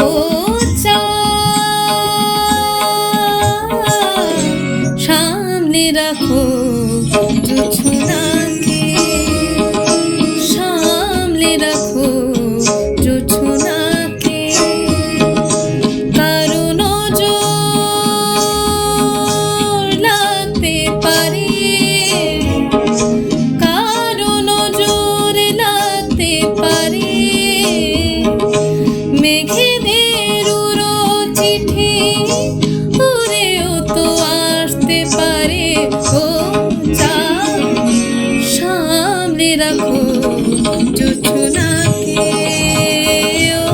ও চাঁদ সামনে রাখো জোছনাকে, সামনে রাখো জোছনাকে। কারো নজর লাগতে পারে, কারো নজর লাগতে পারে। মেঘেদের উড়ো চিঠি উড়েও তো আসতে পারে। ও চাঁদ সামনে রাখো জোছনাকে, ও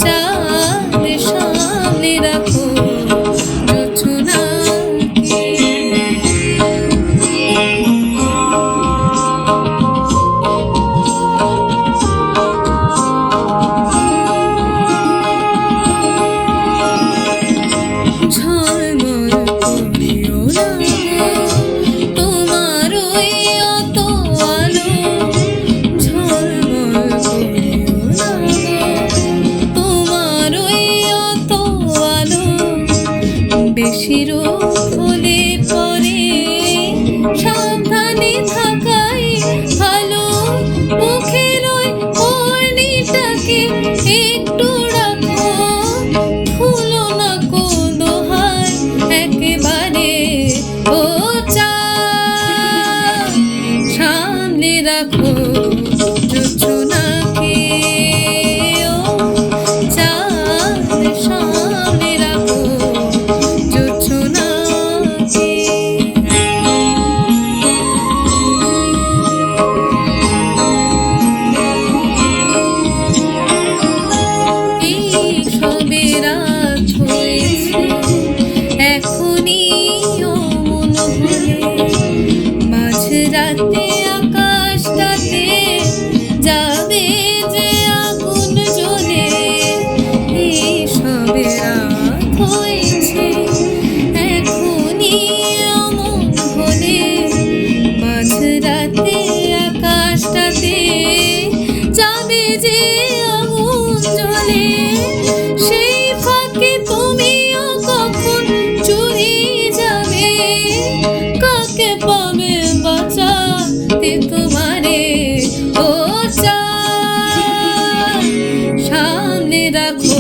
চাঁদ সামনে রাখো জোছনাকে। ঝলমল করিও না তোমার ওই অত আলো, ঝলমল করিও না তোমার ওই অত আলো। বেশি রোগ হলে পরে সাবধানে থাকাই ভালো। মুখের ওই ওড়নিটাকে একটু রাখো, খুলো না কো দোহাই একেবারে। ও চাঁদ সামনে রাখো জোছনাকে, ও চাঁদ সামনে রাখো জোছনাকে। এই সবে রাত হয়েছে, এখনই অমন হলে মাঝরাতে আকাশটাতে যাবে যে আগুন জ্বলে। এই সবে রাত হয়েছে, এখনই অমন হলে মাঝরাতে আকাশটাতে যাবে যে আগুন জ্বলে। সেই ফাঁকে তুমিও কখন চুরি যাবে, কাকে পাবে বাঁচাতে তোমারে। ও চাঁদ সামনে রাখো